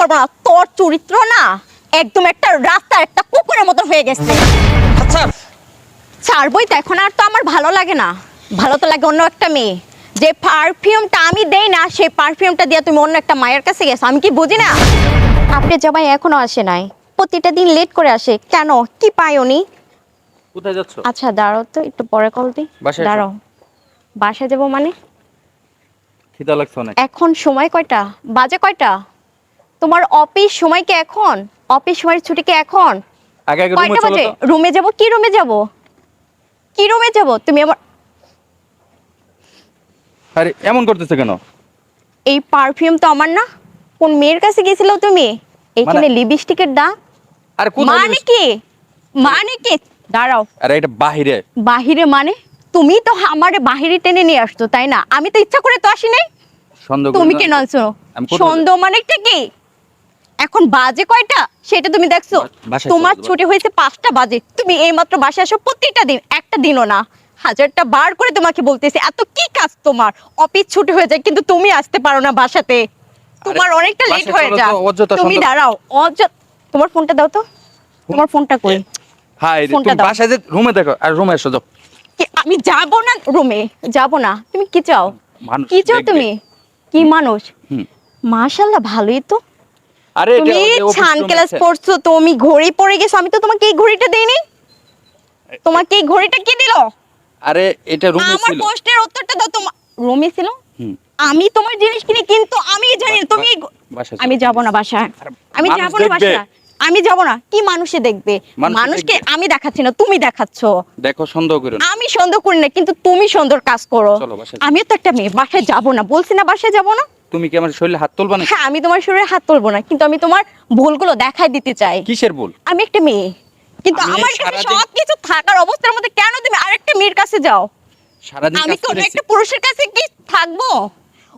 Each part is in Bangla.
করবো না। তোর চরিত্র না একদম একটা রাস্তার একটা কুকুরের মতো হয়ে গেছে। আচ্ছা ছাড়বই তো, এখন আর তো আমার ভালো লাগে না। ভালো তো লাগে অন্য একটা মেয়ে। যে পারফিউমটা আমি দেই না, সেই পারফিউমটা দিয়ে তুমি অন্য একটা মায়ের কাছে গেছো, আমি কি বুঝি না? আপনি জামাই এখনো আসে নাই, প্রতিটা দিন লেট করে আসে কেন? কি পায় উনি? কোথায় যাচ্ছ? আচ্ছা দাঁড়াও তো, একটু পরে কল দিই। বাসায় দাঁড়াও। বাসায় যাবো মানে? খিদা লাগছে অনেক। এখন সময় কয়টা? বাজে কয়টা? তোমার অফিস সময় কি এখন? অফিস সময়ের ছুটি কি এখন? আগে আগে রুমে কয়টা চলো বাজে? তো। রুমে যাব? কি রুমে যাব? কি রুমে যাব? তুমি আমার আরে এমন করতেছে কেন? এই পারফিউম তো আমার না। কোন মেয়ের কাছে গেছিলে তুমি? এখানে লিপস্টিকের দাগ। আরে কোথায় মানে কি? মানে কি? দাঁড়াও। আরে এটা বাহিরে। বাহিরে মানে? তুমি তো আমারে বাহিরে টেনে নিয়ে আসছো, তাই না? আমি তো ইচ্ছা করে তো আসি নাই। সন্দেহ তুমি করো না। কেন আনছো? আমি কোথায় সন্দেহ মানেটা কি? এখন বাজে কয়টা সেটা তুমি দেখছো? বাসায় তোমার চলো, ছুটি হয়েছে 5টা বাজে, তুমি এইমাত্র বাসায় আসো প্রত্যেকটা দিন, একটা দিনও না। হাজারটা বার করে তোমাকে বলতেছি, এত কি কাজ তোমার? অফিস ছুটি হয়ে যায় কিন্তু তুমি আসতে পারো না বাসাতে। তোমার অনেকটা লেট বাসায় হয়ে চলো যায়। তো, অযথা তুমি সন্দেহ- দাঁড়াও। তোমার ফোনটা দাও তো। তোমার ফোনটা কই? হ্যাঁ রে, ফোনটা তুমি দাও। বাসায় যে রুমে দেখো আর রুমে এসো যাও। কি আমি যাব না রুমে? যাব না। তুমি কি চাও? মানুষ কি চাও দেখবে। তুমি? কি মানুষ? হুম। মাশাআল্লাহ ভালোই তো। আরে এটা তুমি ওই অফিস রুমে সানগ্লাস আছে। পরছো, তুমি ঘড়ি পরে গেছো, আমি তো তোমাকে এই ঘড়িটা দেইনি। তোমাকে এই ঘড়িটা কে দিল? আরে এটা রুমে আমার ছিল। প্রশ্নের উত্তরটা দাও। তোমার রুমে ছিল? হুম। আমি তোমার জিনিস কিনি কিন্তু আমি জানি না তুমি বাসায় চলো, আমি যাব please। না বাসায়। আরে আমি মানুষ যাব না দেখবে। বাসায়। আমি যাব না। কি মানুষে দেখবে? মানুষে মানুষকে দেখবে। আমি দেখাচ্ছি না, তুমি দেখাচ্ছো। দেখো সন্দেহ করো না। আমি সুন্দর করি না কিন্তু তুমি সুন্দর কাজ করো। চলো বাসায় চলো। আমিও তো একটা মেয়ে, বাসায় যাব না বলছি না, বাসায় যাব না। তুমি কি আমার শরীরে হাত তুলবা না? হ্যাঁ, আমি তোমার শরীরে হাত তুলবো না, কিন্তু আমি তোমার ভুলগুলো দেখাই দিতে চাই। কিসের ভুল? আমি একটা মেয়ে, কিন্তু আমি আমার কাছে সারাদিন- সবকিছু থাকার অবস্থার মধ্যে কেন তুমি আরেকটা মেয়ের কাছে যাও? সারাদিন আমি কাজ কি অন্য করেছি। একটা পুরুষের কাছে কি থাকবো?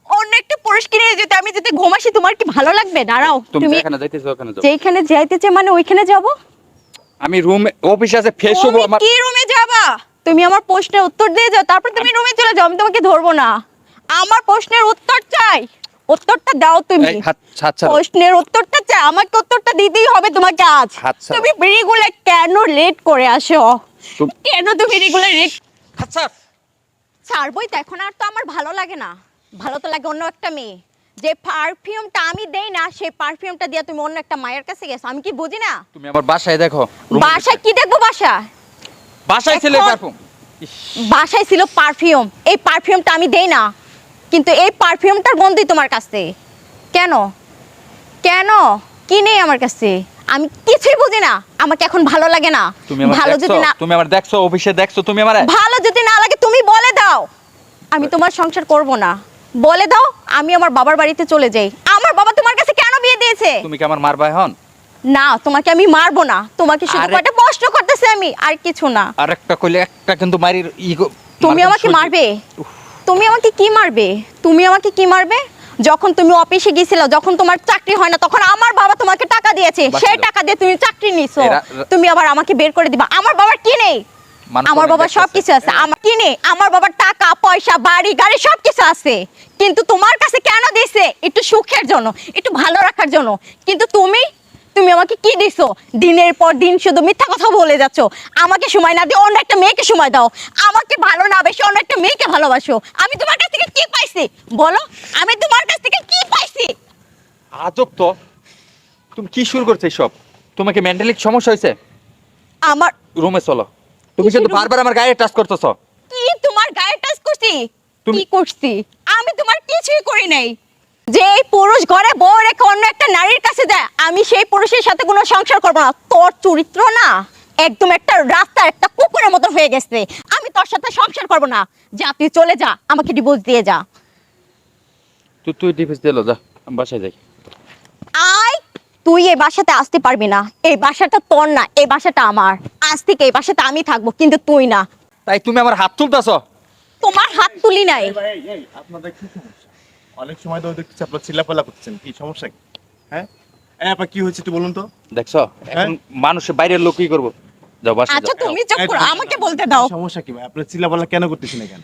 অন্য একটা পুরুষকে নিয়ে যেতে আমি যদি ঘুমাসি তোমার কি ভালো লাগবে? দাঁড়াও। তুমি তুমি যেখানে যাইতেছো ওখানে যাও। যেখানে যাইতেছে মানে ওইখানে যাব? আমি রুমে অফিসে আছে ফ্রেশ হবো তুমি আমার। কি রুমে যাবা? তুমি আমার প্রশ্নের উত্তর দিয়ে যাও, তারপর তুমি রুমে চলে যাও, আমি তোমাকে ধরবো না। আমার প্রশ্নের উত্তর চাই। উত্তরটা দাও তুমি। এই হাত হাত ছাড়ো। প্রশ্নের উত্তরটা চাই, আমাকে উত্তরটা দিতেই হবে তোমাকে আজ। হাত ছাড়ো। তুমি রেগুলার কেন লেট করে আসো? তুম- কেন তুমি রেগুলার লেট? হাত ছাড়। ছাড়বই তো, এখন আর তো আমার ভালো লাগে না। ভালো তো লাগে অন্য একটা মেয়ে। যে পারফিউমটা আমি দেই না, সেই পারফিউমটা দিয়ে তুমি অন্য একটা মায়ের কাছে গেছো, আমি কি বুঝি না? তুমি আমার বাসায় দেখো। বাসায় কি দেখবো? বাসায় ছিল এখন- পারফিউম। বাসায় ছিল পারফিউম, এই পারফিউমটা আমি দেই না, কিন্তু এই পারফিউমটার গন্ধই তোমার কাছে। কেন? কেন? কি নেই আমার কাছে? আমি কিছুই বুঝি না, আমাকে এখন ভালো লাগে না। তুমি আমার ভালো দেখছো? যদি না তুমি আমার দেখছো অফিসে দেখছো তুমি আমার? ভালো যদি না লাগে তুমি বলে দাও, আমি তোমার সংসার করব না। বলে দাও আমি আমার বাবার বাড়িতে চলে যাই। আমার বাবা তোমার কাছে কেন বিয়ে দিয়েছে? তুমি কি আমার মারবা এখন? না, তোমাকে আমি মারবো না, তোমাকে শুধু আরে- কয়টা প্রশ্ন করতেছি আমি, আর কিছু না। আরেকটা কইলে একটা কিন্তু মারির তুমি আমাকে মারবে? তুমি আমাকে কি মারবে? তুমি আমাকে কি মারবে? যখন তুমি অফিসে গিয়েছিলে, যখন তোমার চাকরি হয় না, তখন আমার বাবা তোমাকে টাকা দিয়েছে, বাসায় সেই যাও। টাকা দিয়ে তুমি চাকরি নিছো। এরা- তুমি আবার আমাকে বের করে দিবা? আমার বাবার কি নেই? মানুষ আমার অনেক বাবার দেখতেছে। সবকিছু আছে। আমার কি নেই? আমার বাবার টাকা পয়সা বাড়ি গাড়ি সবকিছু আছে, কিন্তু তোমার কাছে কেন দিছে? একটু সুখের জন্য, একটু ভালো রাখার জন্য। কিন্তু তুমি তুমি আমাকে কি দিছো? দিনের পর দিন শুধু মিথ্যা কথা বলে যাচ্ছ। আমাকে সময় না দিয়ে অন্য একটা মেয়েকে সময় দাও। আমাকে ভালো না বেশি অন্য একটা মেয়েকে ভালোবাসো। আমি তোমার কাছ থেকে কি পাইছি বলো? আমি তোমার কাছ থেকে কি পাইছি? আজব তো। তুমি কি শুরু করছো সব? তোমাকে মেন্টালি সমস্যা হয়েছে? আমার রুমে চলো। তুমি কিসের কিন্তু room? বারবার আমার গায়ে টাচ করতেছো। কি তোমার গায়ে টাচ করছি? তুমি- কি করছি? আমি তোমার কিছুই করি নাই। যে এই পুরুষ ঘরে বউ রেখে অন্য একটা নারীর কাছে যায়, আমি সেই পুরুষের সাথে কোনো সংসার করবো না। তোর চরিত্র না একদম একটা রাস্তার একটা কুকুরের মতো হয়ে গেছে। আমি তোর সাথে সংসার করবো না। যা, তুই চলে যা, আমাকে ডিভোর্স দিয়ে যা। তুই ডিফেন্স দিলো যা, আমি বাসায় যাই। আয়, তুই এই বাসাতে আসতে পারবি না। এই বাসাটা তোর না, এই বাসাটা আমার। আজ থেকে এই বাসাতে আমি থাকবো, কিন্তু তুই না। তাই তুমি আমার হাত তুলতেছো? তোমার হাত তুলি নাই। এই আপনাদের কি সমস্যা? অনেক সময় ধরে দেখতেছি আপনারা চিল্লাপাল্লা করতেছেন, কি সমস্যা কি? হ্যাঁ আপা কি হয়েছে একটু বলুন তো। দেখছো এখন মানুষের বাইরের লোক কি করবো? যাও বাসায় আচ্ছা যাও। তুমি চুপ এই করো, তো- আমাকে বলতে দাও। কি সমস্যা কি ভাই? আপনারা চিল্লাপাল্লা কেন করতেছেন এখানে?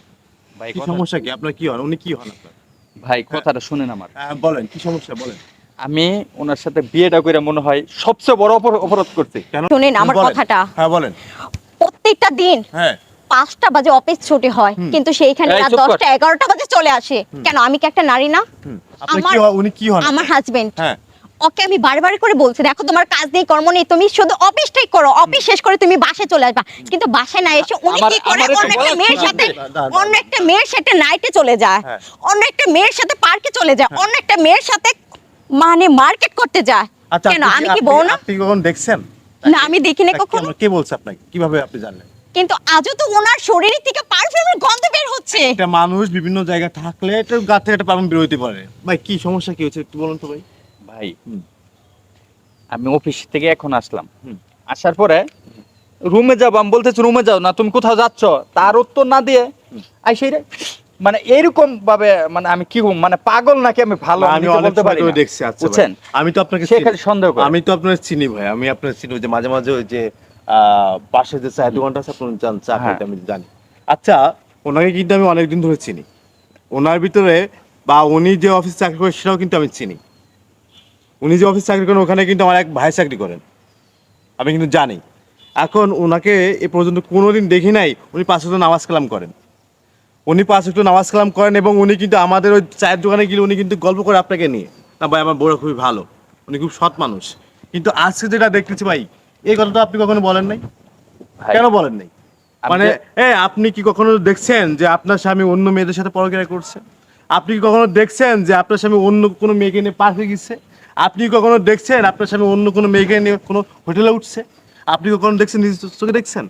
ভাই কি কথা- সমস্যা কি? আপনার কি হন? উনি কি হন আপনার? ভাই কথাটা শুনেন আমার। বলেন কি সমস্যা বলেন। আমি ওনার সাথে বিয়েটা করে মনে হয় সবচেয়ে বড় অপরাধ করছি। কেন? শুনেন আমার বলেন। কথাটা। হ্যাঁ বলেন। প্রত্যেকটা দিন হ্যাঁ 5টা বাজে অফিস ছুটি হয়, কিন্তু সেইখানে এই রাত চুপ কর। 10টা 11টা বাজে চলে আসে। কেন, আমি কি একটা নারী না? আপনি আমার- কি হয়, উনি কি হন? আমার হাজবেন্ড। হ্যাঁ ওকে আমি বারবার করে বলছি, দেখো তোমার কাজ নেই, কর্ম নেই, তুমি শুধু অফিসটাই করো, অফিস শেষ করে তুমি বাসায় চলে আসবা। কিন্তু বাসায় না এসে উনি কি করে আমার একটু অন্য একটা বলার মেয়ের সুযোগ সাথে দে। অন্য একটা মেয়ের সাথে নাইটে চলে যায়, হ্যাঁ। অন্য একটা মেয়ের সাথে পার্কে চলে যায়, অন্য একটা মেয়ের সাথে মানে মার্কেট করতে যায়। আচ্ছা, কেন, আপনি আমি কি- কি আপনি- বউ না? আপনি কি কখন দেখছেন? না, আমি দেখিনি কখনো। কে বলছে আপনাকে? কিভাবে আপনি জানলেন? কিন্তু আজও তো ওনার শরীর থেকে পারফিউমের গন্ধ বের হচ্ছে। একটা মানুষ বিভিন্ন জায়গায় থাকলে এটা গা থেকে একটা পারফিউম বের হইতে পারে। ভাই কি সমস্যা কি হচ্ছে একটু বলুন তো ভাই। ভাই হুম। আমি অফিস থেকে এখন আসলাম, হুম। আসার পরে রুমে যাবো, আমি বলতেছি রুমে যাও না, তুমি কোথাও যাচ্ছ, তার উত্তর না দিয়ে আইসেই রে মানে এরকম ভাবে, মানে আমি কি মানে পাগল নাকি আমি ভালো, না, আমি আমি নিজে অনেক বলতে পারি সময় না। দেখছি। আচ্ছা ভাই, বুঝছেন, আমি তো আপনাকে সে চিনি। খালি সন্দেহ করে। আমি তো আপনার চিনি ভাই, আমি আপনার চিনি ওই যে মাঝে মাঝে ওই যে পাশে যে চায়ের দোকানটা আছে আপনার যান চা হ্যাঁ। খেতে, আমি জানি। আচ্ছা, ওনাকে কিন্তু আমি অনেকদিন ধরে চিনি। ওনার ভিতরে বা উনি যে অফিস চাকরি করে সেটাও কিন্তু আমি চিনি। উনি যে অফিস চাকরি করেন ওখানে কিন্তু আমার এক ভাই চাকরি করেন, আমি কিন্তু জানি। এখন ওনাকে এ পর্যন্ত কোনোদিন দেখি নাই উনি 5 ওয়াক্ত নামাজ কালাম করেন। উনি 5 ওয়াক্ত নামাজ কালাম করেন এবং উনি কিন্তু আমাদের ওই চায়ের দোকানে গেলে উনি কিন্তু গল্প করে আপনাকে নিয়ে, না ভাই আমার বড় খুবই ভালো, উনি খুব সৎ মানুষ। কিন্তু আজকে যেটা দেখতেছি ভাই, এই কথাটা আপনি কখনো বলেন নাই। ভাই, কেন বলেন নাই? আমি মানে যে- আপনি কি কখনো দেখছেন যে আপনার স্বামী অন্য মেয়েদের সাথে পরকীয়া করছে? আপনি কি কখনো দেখছেন যে আপনার স্বামী অন্য কোনো মেয়েকে নিয়ে পার্কে গেছে? আপনি কি কখনো দেখছেন আপনার স্বামী অন্য কোনো মেয়েকে নিয়ে কোনো হোটেলে উঠছে? আপনি কখনো দেখছেন, নিজের চোখে দেখছেন?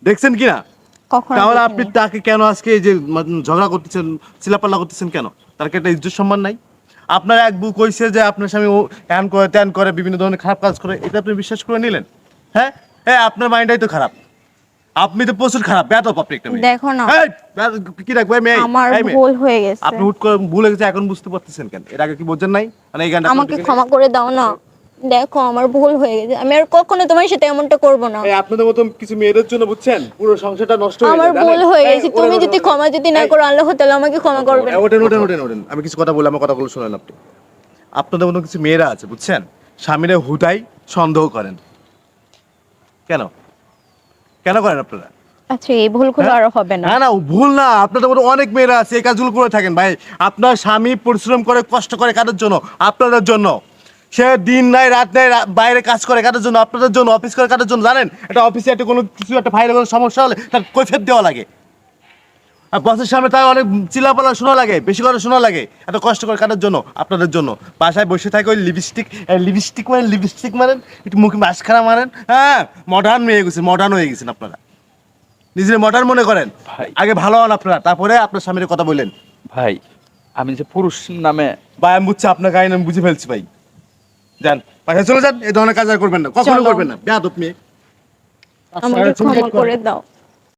দেখছেন কি না? কখনো তাহলে দেখিনি। আপনি তাকে কেন আজকে এই যে ঝগড়া করতেছেন, চিলাপাল্লা করতেছেন কেন? তার কি একটা ইজ্জত সম্মান নাই? আপনার এক বউ কইছে যে আপনার স্বামী ও হ্যান করে ত্যান করে বিভিন্ন ধরনের খারাপ কাজ করে, এটা আপনি বিশ্বাস করে নিলেন? হ্যাঁ হ্যাঁ, আপনার মাইন্ডটাই তো খারাপ। আপনি তো প্রচুর খারাপ, বেয়াদব আপনি একটা মেয়ে। দেখো না। এই, কি রাখবে মেয়ে? আমার এই মেয়ে। ভুল হয়ে গেছে, আপনি হুট করে ভুলে গেছে, এখন বুঝতে পারতেছেন কেন? এর আগে কি বোঝেন নাই? মানে এই গানটা আমাকে ক্ষমা করে দাও না। দেখো আমার ভুল হয়ে গেছে, আমি আর কখনো তোমার সাথে এমনটা করব না। এই আপনাদের মতো কিছু মেয়েদের জন্য বুঝছেন পুরো সংসারটা নষ্ট হয়ে আমার যায়, ভুল জানেন? হয়ে এই, গেছে, ওঠেন, তুমি ওঠেন, যদি ওঠেন। ক্ষমা যদি না এই, করো আল্লাহ তাআলা আমাকে ক্ষমা করবেন। ওঠেন ওঠেন ওঠেন ওঠেন, আমি কিছু কথা বলি, আমার কথাগুলো শুনেন আপনি। আপনাদের মতো কিছু মেয়েরা আছে বুঝছেন, স্বামীরা হুদাই সন্দেহ করেন। কেন কেন করেন আপনারা? আচ্ছা, এই ভুলগুলো আর হবে না। না না, ভুল না, আপনাদের মতো অনেক মেয়েরা আছে এই কাজগুলো করে থাকেন ভাই। আপনার স্বামী পরিশ্রম করে কষ্ট করে কাদের জন্য? আপনাদের জন্য। সে দিন নাই রাত নাই বাইরে কাজ করে কাদের জন্য? আপনাদের জন্য। অফিস করে কাদের জন্য জানেন? একটা অফিসে একটা কোনো কিছু একটা ফাইলে কোনো সমস্যা হলে তার কৈফিয়ত দেওয়া লাগে, আর বসের সামনে তার অনেক চিল্লাপালা শোনা লাগে, বেশি করে শোনা লাগে। এত কষ্ট করে কাটার জন্য? আপনাদের জন্য। বাসায় বসে থাকে ওই লিপস্টিক মারেন, একটু মুখে মাস্কারা মারেন। হ্যাঁ, মডার্ন হয়ে গেছে, মডার্ন হয়ে গেছেন আপনারা, নিজের মডার্ন মনে করেন। ভাই। আগে ভালো হন আপনারা, তারপরে আপনার স্বামীর কথা বললেন। ভাই আমি যে পুরুষ নামে, ভাই আমি বুঝছি আপনার গায়ে আমি বুঝে ফেলছি ভাই। যান বাসায় চলে যান, এই ধরনের কাজ আর করবেন না, কখনো চলো। করবেন না, বেয়াদব মেয়ে। আমাকে ক্ষমা করে দাও।